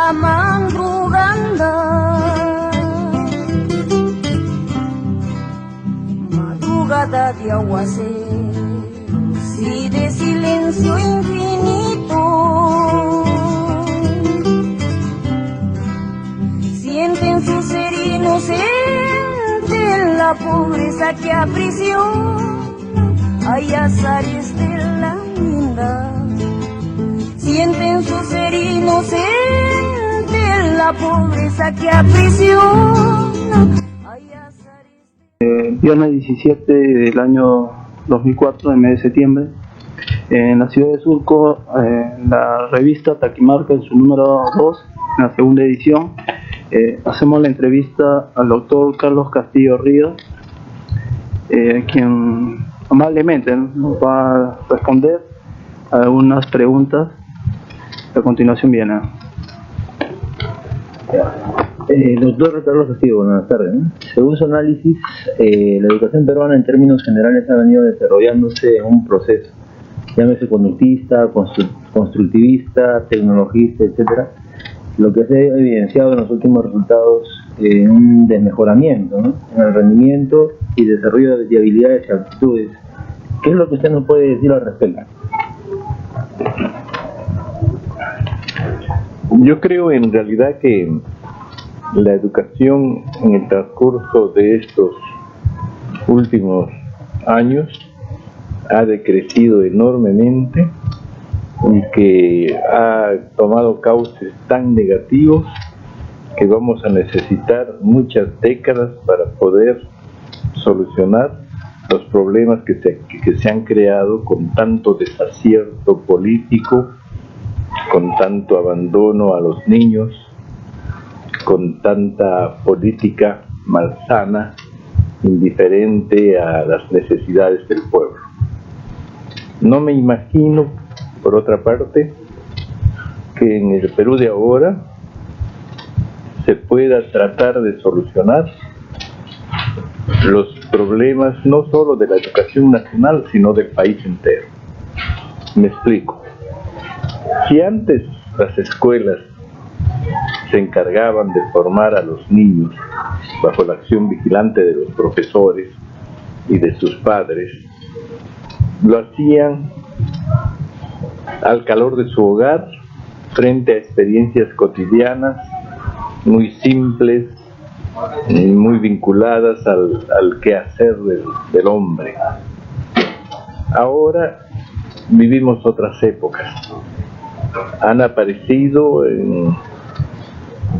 la madrugada, madrugada de aguaceros y de silencio infinito. Sienten su ser inocente la pobreza que aprisiona. Hay azares de la linda. Sienten su ser inocente la pobreza que aprisiona. Hay azares Viernes 17 del año 2004, en mes de septiembre, en la ciudad de Surco, en la revista Taquimarca, en su número 2, en la segunda edición, hacemos la entrevista al doctor Carlos Castillo Ríos, quien amablemente nos va a responder a algunas preguntas. A continuación viene. Doctor Carlos Castillo, buenas tardes. Según su análisis, la educación peruana en términos generales ha venido desarrollándose en un proceso, llámese conductista, constructivista, tecnologista, etcétera, lo que se ha evidenciado en los últimos resultados un desmejoramiento, ¿no?, en el rendimiento y desarrollo de habilidades y aptitudes. ¿Qué es lo que usted nos puede decir al respecto? Yo creo en realidad que la educación en el transcurso de estos últimos años ha decrecido enormemente y que ha tomado cauces tan negativos que vamos a necesitar muchas décadas para poder solucionar los problemas que se han creado con tanto desacierto político, con tanto abandono a los niños, con tanta política malsana, indiferente a las necesidades del pueblo. No me imagino, por otra parte, que en el Perú de ahora se pueda tratar de solucionar los problemas no solo de la educación nacional, sino del país entero. Me explico. Si antes las escuelas se encargaban de formar a los niños bajo la acción vigilante de los profesores y de sus padres, lo hacían al calor de su hogar, frente a experiencias cotidianas muy simples y muy vinculadas al quehacer del hombre. Ahora vivimos otras épocas. Han aparecido en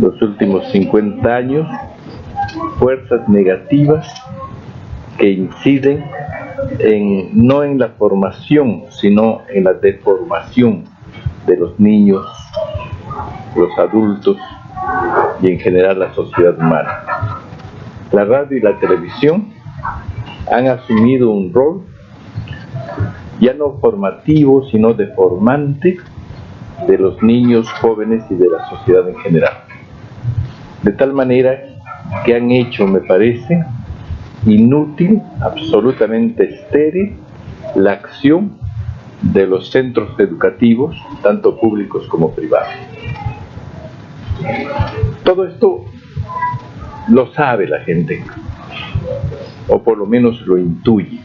los últimos 50 años fuerzas negativas que inciden no en la formación, sino en la deformación de los niños, los adultos y en general la sociedad humana. La radio y la televisión han asumido un rol ya no formativo, sino deformante de los niños, jóvenes y de la sociedad en general. De tal manera que han hecho, me parece, inútil, absolutamente estéril, la acción de los centros educativos, tanto públicos como privados. Todo esto lo sabe la gente, o por lo menos lo intuye.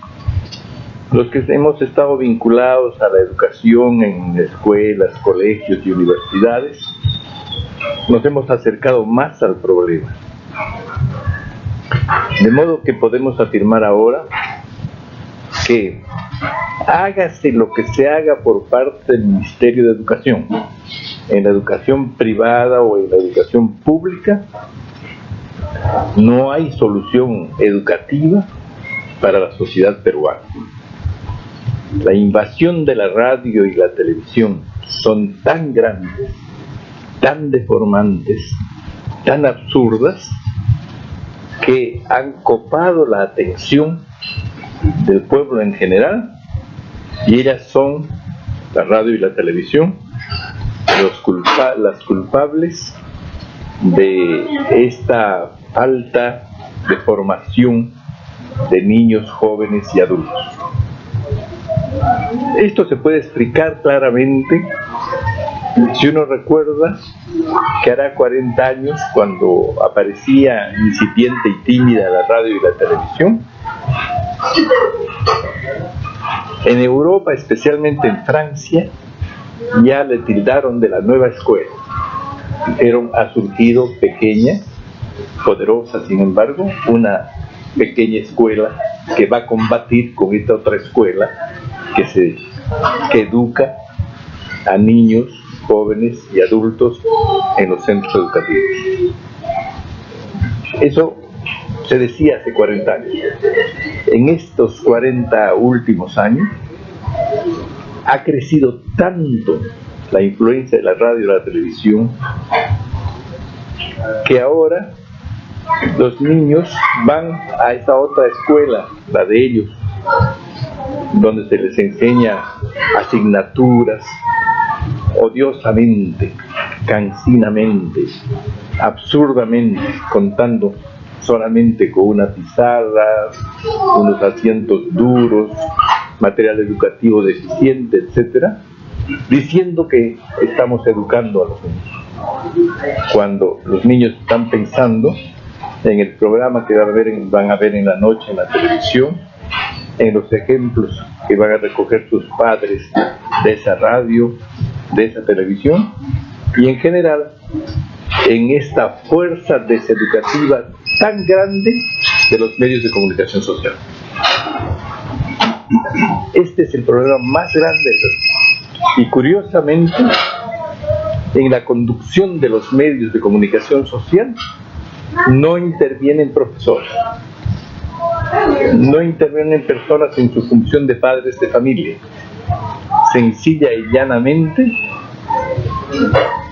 Los que hemos estado vinculados a la educación en escuelas, colegios y universidades, nos hemos acercado más al problema. De modo que podemos afirmar ahora que hágase lo que se haga por parte del Ministerio de Educación, en la educación privada o en la educación pública, no hay solución educativa para la sociedad peruana. La invasión de la radio y la televisión son tan grandes, tan deformantes, tan absurdas, que han copado la atención del pueblo en general, y ellas son, la radio y la televisión, las culpables de esta falta de formación de niños, jóvenes y adultos. Esto se puede explicar claramente Si uno recuerda que hará 40 años, cuando aparecía incipiente y tímida la radio y la televisión, en Europa, especialmente en Francia, ya le tildaron de la nueva escuela. Dijeron, ha surgido pequeña, poderosa, sin embargo, una pequeña escuela que va a combatir con esta otra escuela que educa a niños, jóvenes y adultos en los centros educativos. Eso se decía hace 40 años. En estos 40 últimos años ha crecido tanto la influencia de la radio y la televisión que ahora los niños van a esa otra escuela, la de ellos, donde se les enseña asignaturas odiosamente, cansinamente, absurdamente, contando solamente con una pizarra, unos asientos duros, material educativo deficiente, etcétera, diciendo que estamos educando a los niños, cuando los niños están pensando en el programa que van a ver en la noche en la televisión, en los ejemplos que van a recoger sus padres de esa radio, de esa televisión, y en general en esta fuerza deseducativa tan grande de los medios de comunicación social. Este es el problema más grande, y curiosamente en la conducción de los medios de comunicación social no intervienen profesores, no intervienen personas en su función de padres de familia. Sencilla y llanamente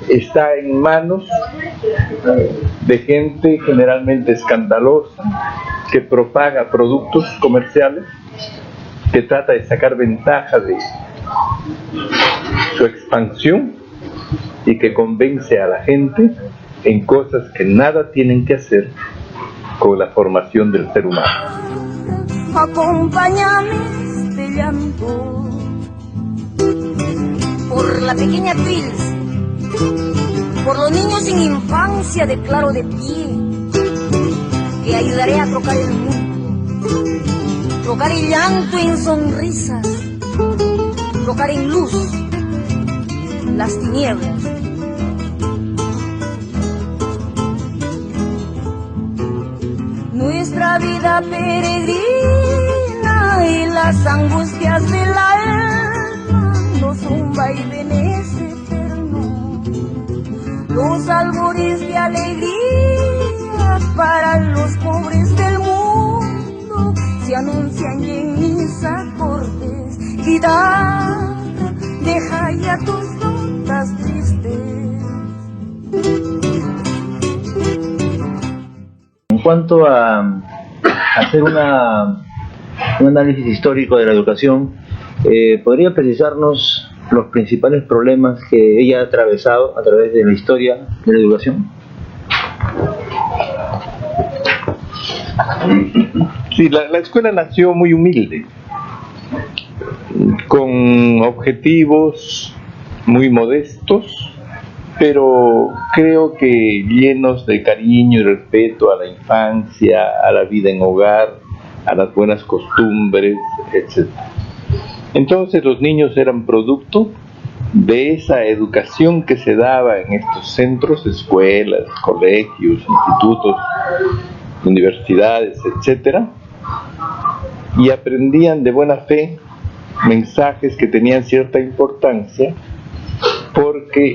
está en manos de gente generalmente escandalosa, que propaga productos comerciales, que trata de sacar ventaja de su expansión y que convence a la gente en cosas que nada tienen que hacer con la formación del ser humano. Acompáñame este llanto por la pequeña Pils, por los niños sin infancia de claro de pie, que ayudaré a trocar el mundo, trocar el llanto en sonrisas, trocar en luz las tinieblas. Nuestra vida peregrina y las angustias del alma no son vaivenes eternos, los albores de alegría para los pobres del mundo se anuncian y en mis acordes. Guitarra, deja ya tus notas tristes. En cuanto a hacer un análisis histórico de la educación, ¿podría precisarnos los principales problemas que ella ha atravesado a través de la historia de la educación? Sí, la escuela nació muy humilde, con objetivos muy modestos, pero creo que llenos de cariño y respeto a la infancia, a la vida en hogar, a las buenas costumbres, etc. Entonces los niños eran producto de esa educación que se daba en estos centros, escuelas, colegios, institutos, universidades, etc. Y aprendían de buena fe mensajes que tenían cierta importancia, porque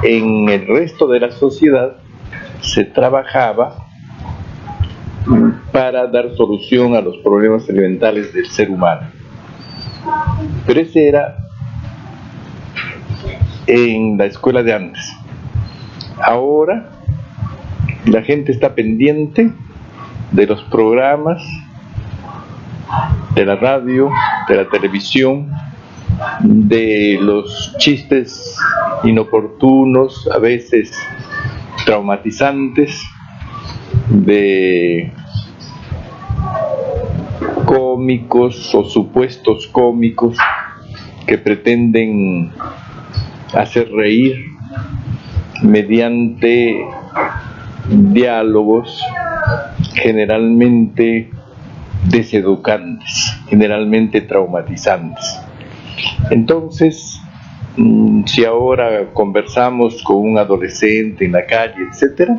en el resto de la sociedad se trabajaba para dar solución a los problemas elementales del ser humano. Pero ese era en la escuela de antes. Ahora la gente está pendiente de los programas, de la radio, de la televisión, de los chistes inoportunos, a veces traumatizantes, de cómicos o supuestos cómicos que pretenden hacer reír mediante diálogos generalmente deseducantes, generalmente traumatizantes. Entonces, si ahora conversamos con un adolescente en la calle, etcétera,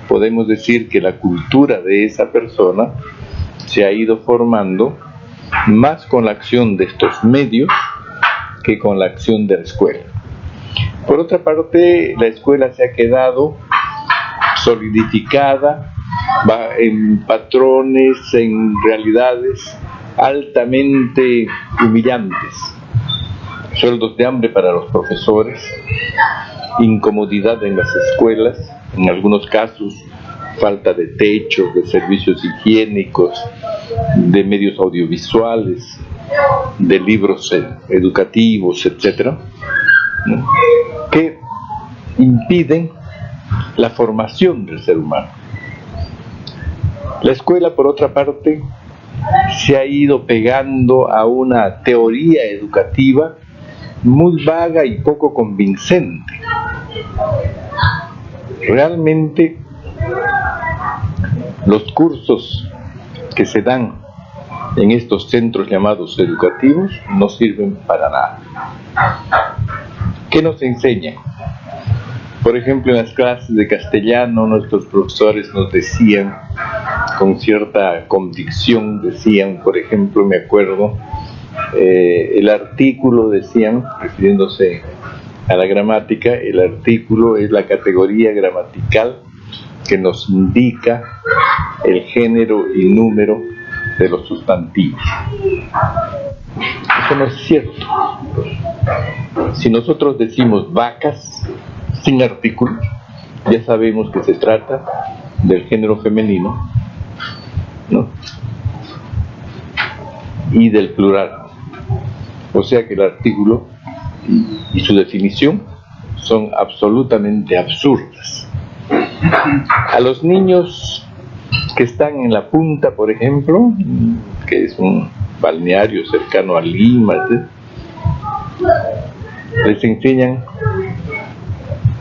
podemos decir que la cultura de esa persona se ha ido formando más con la acción de estos medios que con la acción de la escuela. Por otra parte, la escuela se ha quedado solidificada en patrones, en realidades altamente humillantes. Sueldos de hambre para los profesores, incomodidad en las escuelas, en algunos casos falta de techos, de servicios higiénicos, de medios audiovisuales, de libros educativos, etcétera, ¿no?, que impiden la formación del ser humano. La escuela, por otra parte, se ha ido pegando a una teoría educativa muy vaga y poco convincente. Realmente, los cursos que se dan en estos centros llamados educativos no sirven para nada. ¿Qué nos enseñan? Por ejemplo, en las clases de castellano, nuestros profesores nos decían, con cierta convicción, decían, por ejemplo, me acuerdo, el artículo, decían, refiriéndose a la gramática, el artículo es la categoría gramatical que nos indica el género y número de los sustantivos. Eso no es cierto. Si nosotros decimos vacas sin artículo, ya sabemos que se trata del género femenino, ¿no?, y del plural. O sea que el artículo y su definición son absolutamente absurdas. A los niños que están en La Punta, por ejemplo, que es un balneario cercano a Lima, les enseñan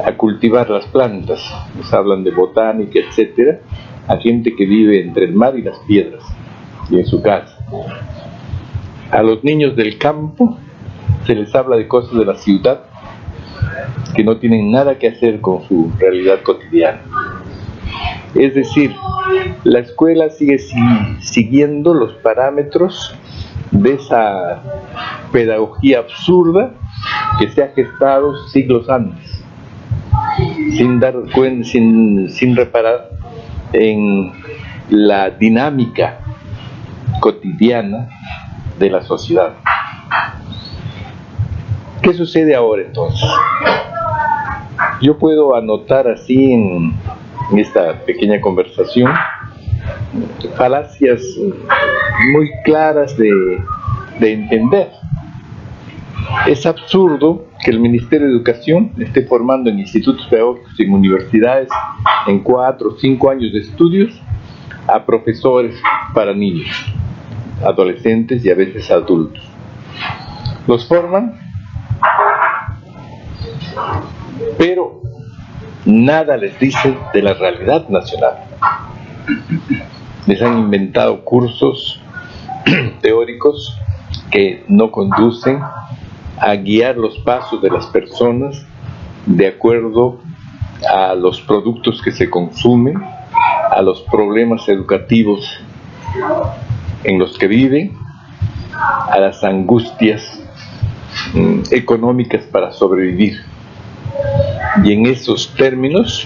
a cultivar las plantas, les hablan de botánica, etcétera, a gente que vive entre el mar y las piedras y en su casa. A los niños del campo se les habla de cosas de la ciudad que no tienen nada que hacer con su realidad cotidiana. Es decir, la escuela sigue siguiendo los parámetros de esa pedagogía absurda que se ha gestado siglos antes, sin dar cuenta, sin reparar en la dinámica cotidiana de la sociedad. ¿Qué sucede ahora entonces? Yo puedo anotar así en esta pequeña conversación falacias muy claras de entender. Es absurdo que el Ministerio de Educación esté formando en institutos pedagógicos y en universidades, en 4 o 5 años de estudios, a profesores para niños, adolescentes y a veces adultos. Los forman, pero nada les dice de la realidad nacional. Les han inventado cursos teóricos que no conducen a guiar los pasos de las personas de acuerdo a los productos que se consumen, a los problemas educativos en los que viven, a las angustias económicas para sobrevivir. Y en esos términos,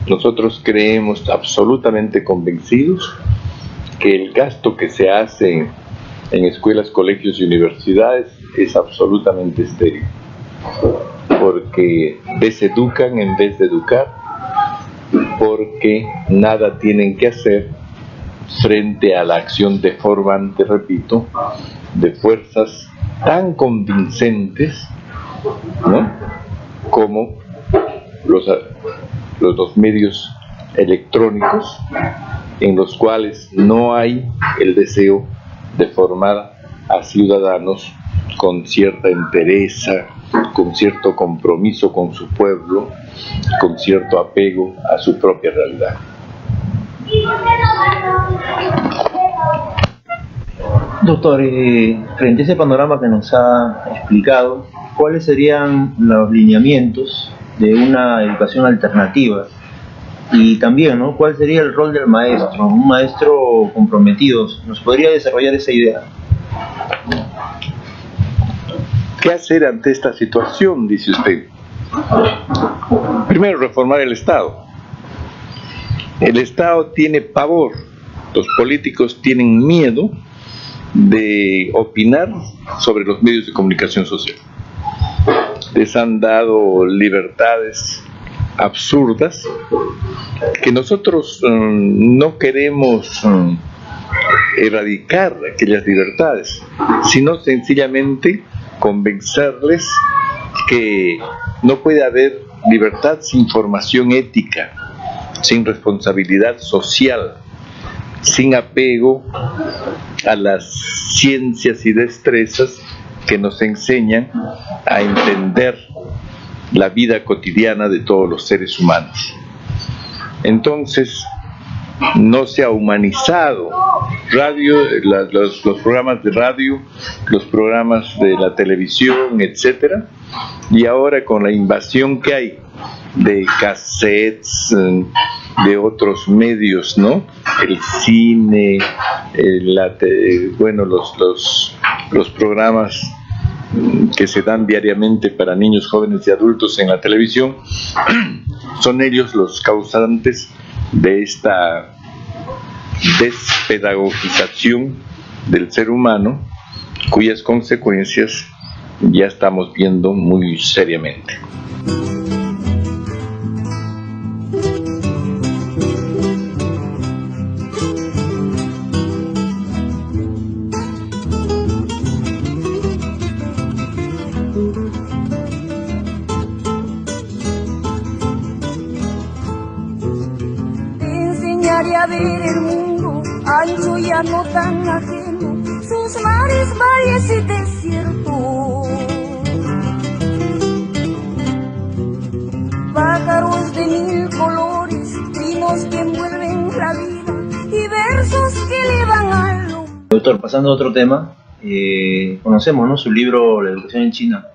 nosotros creemos absolutamente convencidos que el gasto que se hace en escuelas, colegios y universidades es absolutamente estéril, porque deseducan en vez de educar, porque nada tienen que hacer frente a la acción deformante, repito, de fuerzas tan convincentes, ¿no?, como los medios electrónicos, en los cuales no hay el deseo de formar a ciudadanos con cierta entereza, con cierto compromiso con su pueblo, con cierto apego a su propia realidad. Doctor, frente a ese panorama que nos ha explicado, ¿cuáles serían los lineamientos de una educación alternativa? Y también, ¿no?, ¿cuál sería el rol del maestro? Un maestro comprometido. ¿Nos podría desarrollar esa idea? ¿Qué hacer ante esta situación?, dice usted. Primero, reformar el Estado. El Estado tiene pavor, los políticos tienen miedo de opinar sobre los medios de comunicación social. Les han dado libertades absurdas que nosotros no queremos erradicar aquellas libertades, sino sencillamente convencerles que no puede haber libertad sin formación ética, sin responsabilidad social, sin apego a las ciencias y destrezas que nos enseñan a entender la vida cotidiana de todos los seres humanos. Entonces, no se ha humanizado los programas de radio, los programas de la televisión, etcétera, y ahora con la invasión que hay de cassettes, de otros medios, ¿no? El cine, los programas que se dan diariamente para niños, jóvenes y adultos en la televisión, son ellos los causantes de esta despedagogización del ser humano, cuyas consecuencias ya estamos viendo muy seriamente. A ver el mundo ancho y no tan ajeno, sus mares, valles y desiertos, pájaros de mil colores, trinos que envuelven la vida y versos que le van a lo... Doctor, pasando a otro tema, conocemos, ¿no?, su libro La educación en China,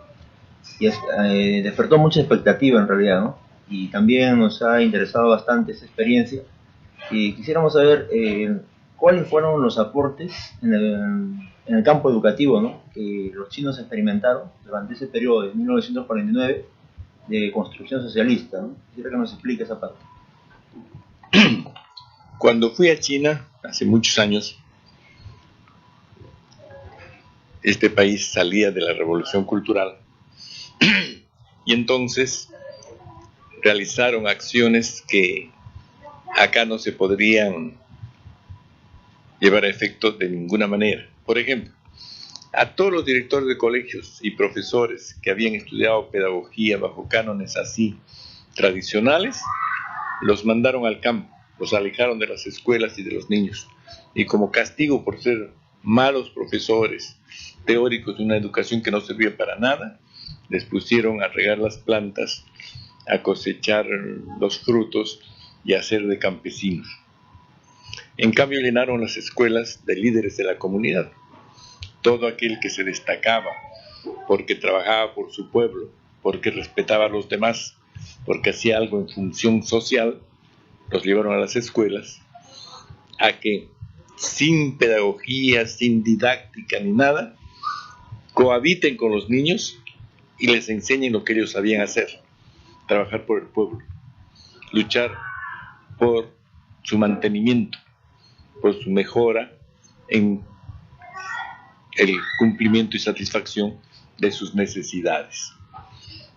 y despertó mucha expectativa en realidad, ¿no?, y también nos ha interesado bastante esa experiencia. Y quisiéramos saber cuáles fueron los aportes en el campo educativo, ¿no?, que los chinos experimentaron durante ese periodo de 1949 de construcción socialista, ¿no? Quisiera que nos explique esa parte. Cuando fui a China, hace muchos años, este país salía de la revolución cultural y entonces realizaron acciones que acá no se podrían llevar a efecto de ninguna manera. Por ejemplo, a todos los directores de colegios y profesores que habían estudiado pedagogía bajo cánones así tradicionales, los mandaron al campo, los alejaron de las escuelas y de los niños. Y como castigo por ser malos profesores teóricos de una educación que no servía para nada, les pusieron a regar las plantas, a cosechar los frutos y a ser de campesinos. En cambio, llenaron las escuelas de líderes de la comunidad. Todo aquel que se destacaba porque trabajaba por su pueblo, porque respetaba a los demás, porque hacía algo en función social, los llevaron a las escuelas a que sin pedagogía, sin didáctica ni nada, cohabiten con los niños y les enseñen lo que ellos sabían hacer: trabajar por el pueblo, luchar por su mantenimiento, por su mejora en el cumplimiento y satisfacción de sus necesidades.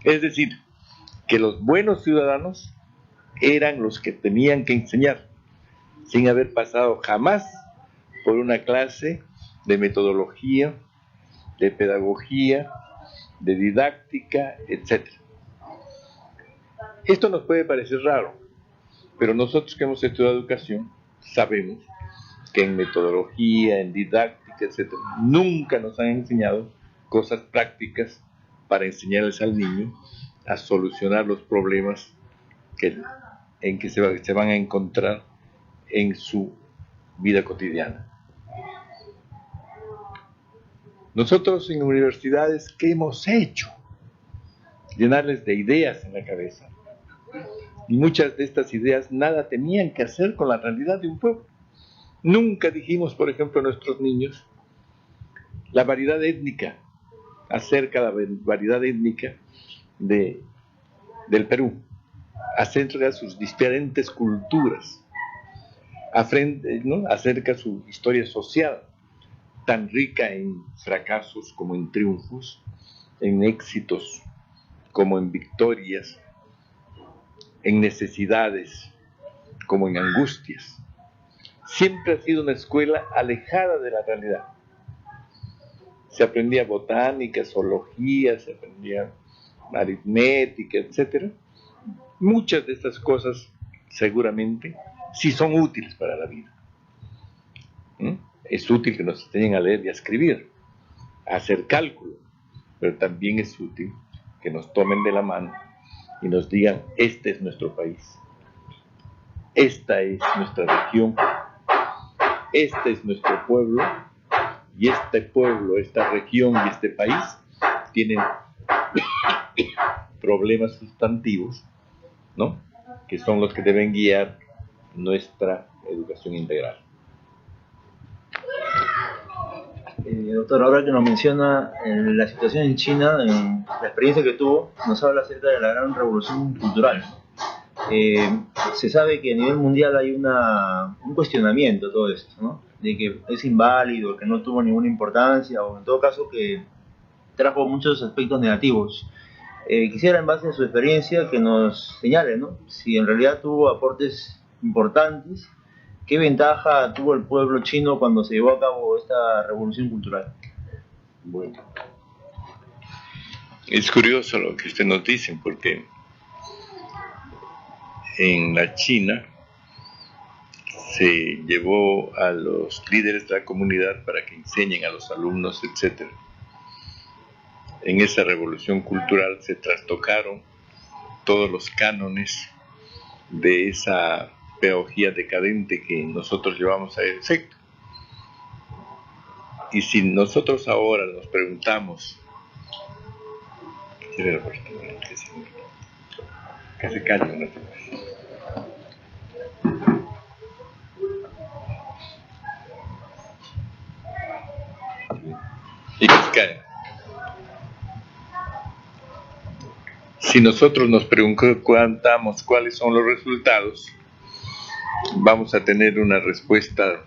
Es decir, que los buenos ciudadanos eran los que tenían que enseñar, sin haber pasado jamás por una clase de metodología, de pedagogía, de didáctica, etc. Esto nos puede parecer raro, pero nosotros que hemos estudiado educación sabemos que en metodología, en didáctica, etc., nunca nos han enseñado cosas prácticas para enseñarles al niño a solucionar los problemas en que se van a encontrar en su vida cotidiana. Nosotros en universidades, ¿qué hemos hecho? Llenarles de ideas en la cabeza. Y muchas de estas ideas nada tenían que hacer con la realidad de un pueblo. Nunca dijimos, por ejemplo, a nuestros niños la variedad étnica, acerca de la variedad étnica del Perú, acerca de sus diferentes culturas, acerca de su historia social, tan rica en fracasos como en triunfos, en éxitos como en victorias, en necesidades como en angustias. Siempre ha sido una escuela alejada de la realidad. Se aprendía botánica, zoología, se aprendía aritmética, etc. Muchas de estas cosas seguramente sí son útiles para la vida. Es útil que nos enseñen a leer y a escribir, a hacer cálculo, pero también es útil que nos tomen de la mano y nos digan: este es nuestro país, esta es nuestra región, este es nuestro pueblo, y este pueblo, esta región y este país tienen problemas sustantivos, ¿no?, que son los que deben guiar nuestra educación integral. Doctor, ahora que nos menciona la situación en China, la experiencia que tuvo, nos habla acerca de la gran revolución cultural. Se sabe que a nivel mundial hay un cuestionamiento de todo esto, ¿no?, de que es inválido, que no tuvo ninguna importancia, o en todo caso que trajo muchos aspectos negativos. Quisiera, en base a su experiencia, que nos señale, ¿no?, si en realidad tuvo aportes importantes. ¿Qué ventaja tuvo el pueblo chino cuando se llevó a cabo esta revolución cultural? Bueno, es curioso lo que usted nos dice, porque en la China se llevó a los líderes de la comunidad para que enseñen a los alumnos, etc. En esa revolución cultural se trastocaron todos los cánones de esa pedagogía decadente que nosotros llevamos a efecto. Y si nosotros ahora nos preguntamos, que se calle un ratito. Y que se calle. Si nosotros nos preguntamos cuáles son los resultados, vamos a tener una respuesta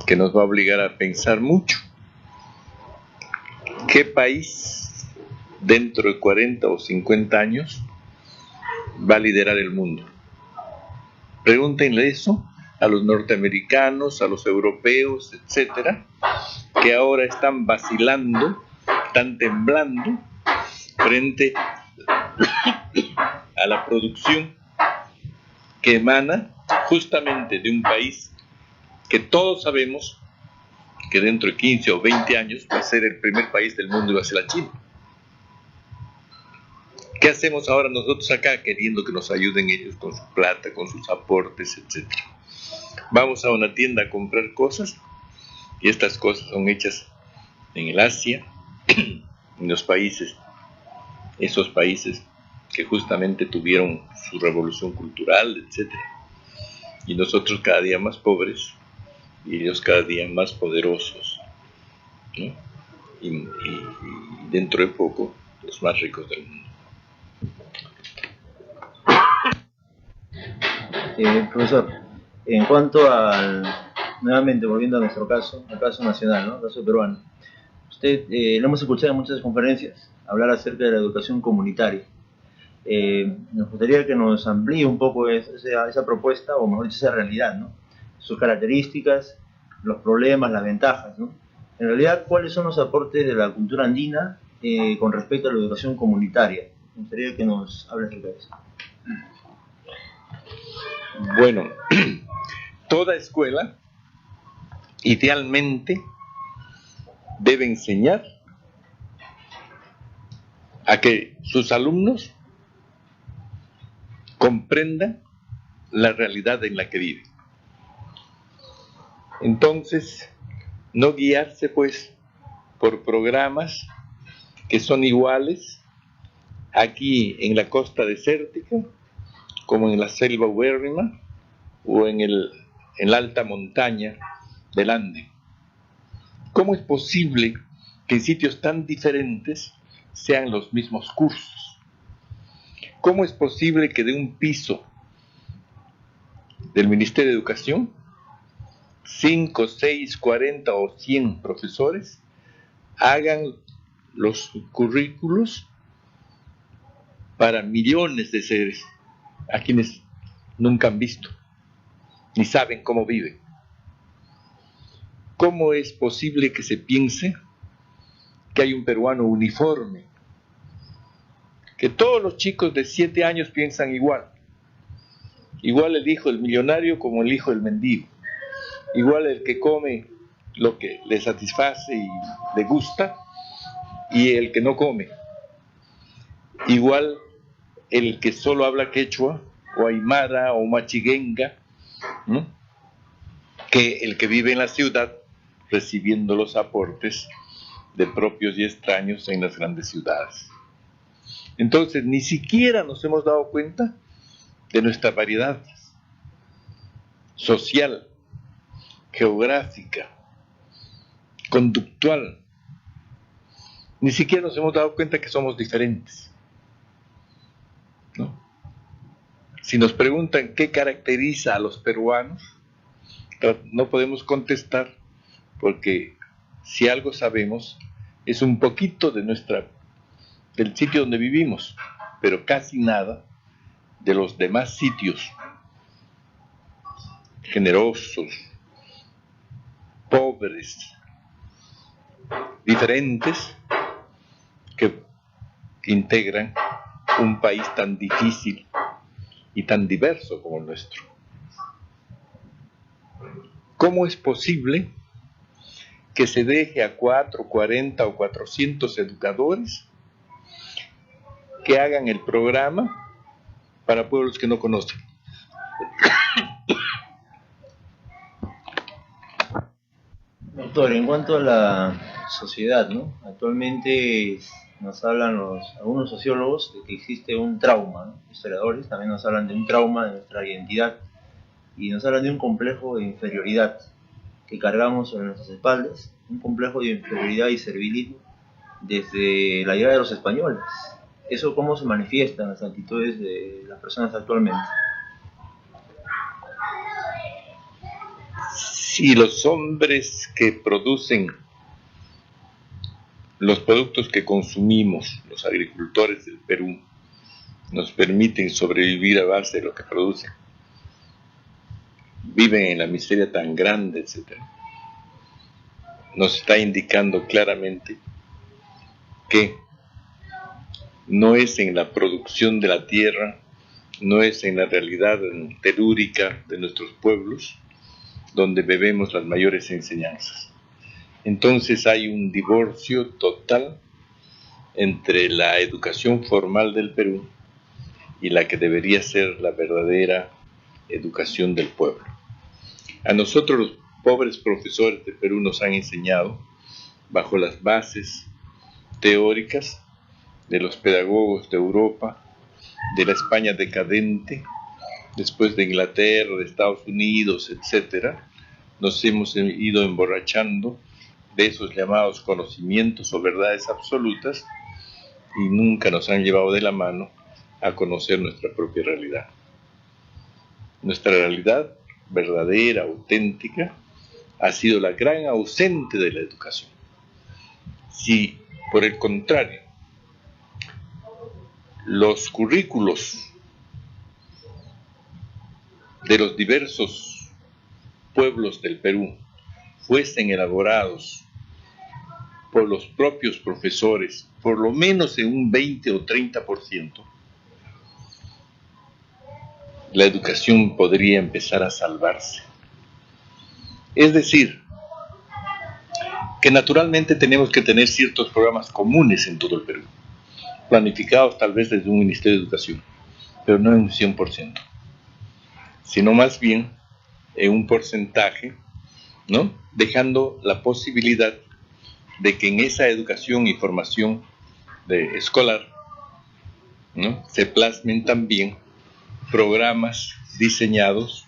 que nos va a obligar a pensar mucho. ¿Qué país dentro de 40 o 50 años va a liderar el mundo? Pregúntenle eso a los norteamericanos, a los europeos, etcétera, que ahora están vacilando, están temblando frente a la producción que emana justamente de un país que todos sabemos que dentro de 15 o 20 años va a ser el primer país del mundo y va a ser la China. ¿Qué hacemos ahora nosotros acá queriendo que nos ayuden ellos con su plata, con sus aportes, etcétera? Vamos a una tienda a comprar cosas y estas cosas son hechas en el Asia, en los países, esos países que justamente tuvieron su revolución cultural, etcétera. Y nosotros cada día más pobres y ellos cada día más poderosos, ¿no? Y dentro de poco los más ricos del mundo. Profesor, en cuanto nuevamente volviendo a nuestro caso, el caso nacional, ¿no?, el caso peruano, usted lo hemos escuchado en muchas conferencias hablar acerca de la educación comunitaria. Nos gustaría que nos amplíe un poco esa propuesta, o mejor dicho, esa realidad, ¿no?, sus características, los problemas, las ventajas, ¿no? En realidad, ¿cuáles son los aportes de la cultura andina con respecto a la educación comunitaria? Me gustaría que nos hable acerca de eso. Bueno, toda escuela idealmente debe enseñar a que sus alumnos comprendan la realidad en la que viven. Entonces, no guiarse pues por programas que son iguales aquí en la costa desértica, como en la selva ubérrima o en la alta montaña del Ande. ¿Cómo es posible que en sitios tan diferentes sean los mismos cursos? ¿Cómo es posible que de un piso del Ministerio de Educación 5, 6, 40 o 100 profesores hagan los currículos para millones de seres a quienes nunca han visto, ni saben cómo viven? ¿Cómo es posible que se piense que hay un peruano uniforme? Que todos los chicos de 7 años piensan igual. Igual el hijo del millonario como el hijo del mendigo. Igual el que come lo que le satisface y le gusta y el que no come. Igual el que solo habla quechua o aymara o machiguenga, ¿no?, que el que vive en la ciudad recibiendo los aportes de propios y extraños en las grandes ciudades. Entonces, ni siquiera nos hemos dado cuenta de nuestra variedad social, geográfica, conductual. Ni siquiera nos hemos dado cuenta que somos diferentes, ¿no? Si nos preguntan qué caracteriza a los peruanos, no podemos contestar, porque si algo sabemos es un poquito del sitio donde vivimos, pero casi nada de los demás sitios generosos, pobres, diferentes, que integran un país tan difícil y tan diverso como el nuestro. ¿Cómo es posible que se deje a 4, 40 o 400 educadores que hagan el programa para pueblos que no conocen? Doctor, en cuanto a la sociedad, ¿no? Actualmente nos hablan algunos sociólogos de que existe un trauma, ¿no? Historiadores también nos hablan de un trauma de nuestra identidad y nos hablan de un complejo de inferioridad que cargamos sobre nuestras espaldas, un complejo de inferioridad y servilismo desde la llegada de los españoles. ¿Eso cómo se manifiesta en las actitudes de las personas actualmente? Si los hombres que producen los productos que consumimos, los agricultores del Perú, nos permiten sobrevivir a base de lo que producen, viven en la miseria tan grande, etc., nos está indicando claramente que no es en la producción de la tierra, no es en la realidad telúrica de nuestros pueblos donde bebemos las mayores enseñanzas. Entonces hay un divorcio total entre la educación formal del Perú y la que debería ser la verdadera educación del pueblo. A nosotros los pobres profesores del Perú nos han enseñado bajo las bases teóricas de los pedagogos de Europa, de la España decadente, después de Inglaterra, de Estados Unidos, etc. Nos hemos ido emborrachando de esos llamados conocimientos o verdades absolutas y nunca nos han llevado de la mano a conocer nuestra propia realidad. Nuestra realidad verdadera, auténtica, ha sido la gran ausente de la educación. Si, por el contrario, los currículos de los diversos pueblos del Perú fuesen elaborados por los propios profesores, por lo menos en un 20 o 30%, la educación podría empezar a salvarse. Es decir, que naturalmente tenemos que tener ciertos programas comunes en todo el Perú. planificados tal vez desde un Ministerio de Educación, pero no en un 100%, sino más bien en un porcentaje, ¿no? Dejando la posibilidad de que en esa educación y formación escolar, ¿no?, se plasmen también programas diseñados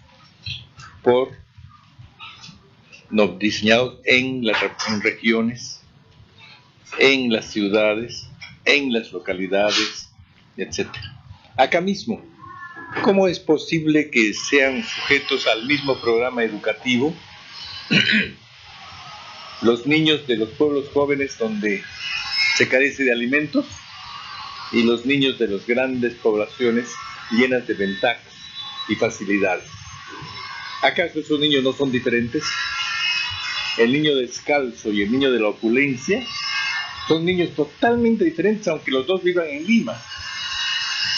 en en regiones, en las ciudades, en las localidades, etc. Acá mismo, ¿cómo es posible que sean sujetos al mismo programa educativo los niños de los pueblos jóvenes donde se carece de alimentos y los niños de las grandes poblaciones llenas de ventajas y facilidades? ¿Acaso esos niños no son diferentes? El niño descalzo y el niño de la opulencia son niños totalmente diferentes, aunque los dos vivan en Lima.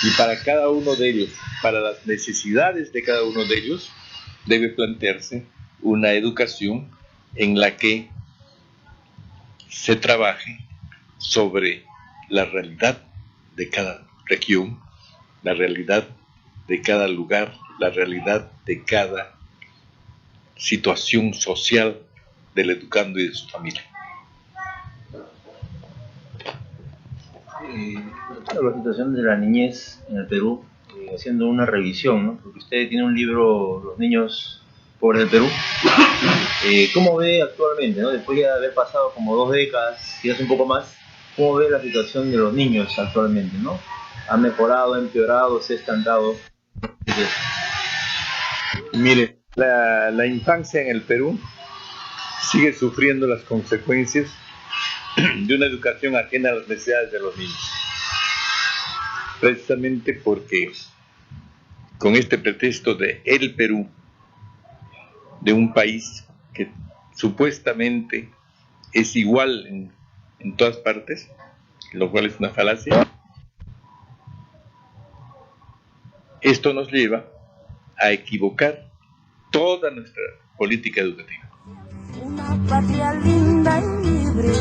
Y para cada uno de ellos, para las necesidades de cada uno de ellos, debe plantearse una educación en la que se trabaje sobre la realidad de cada región, la realidad de cada lugar, la realidad de cada situación social del educando y de su familia. La situación de la niñez en el Perú, haciendo una revisión, ¿no? Porque usted tiene un libro, Los niños pobres del Perú. ¿Cómo ve actualmente, ¿no? Después de haber pasado como 2 décadas, quizás un poco más, cómo ve la situación de los niños actualmente, ¿no? ¿Ha mejorado, ha empeorado, se ha estancado? Mire, la infancia en el Perú sigue sufriendo las consecuencias de una educación ajena a las necesidades de los niños, precisamente porque con este pretexto de el Perú, de un país que supuestamente es igual en todas partes, lo cual es una falacia, esto nos lleva a equivocar toda nuestra política educativa. Una patria linda y libre,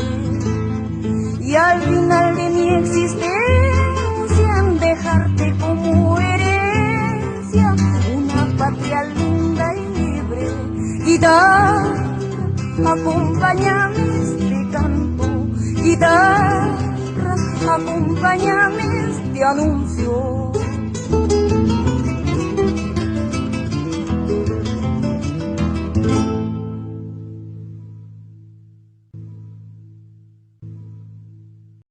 y al final de mi existencia en dejarte como herencia. Una patria linda y libre, guitarra, acompáñame este canto, guitarra, acompáñame este anuncio.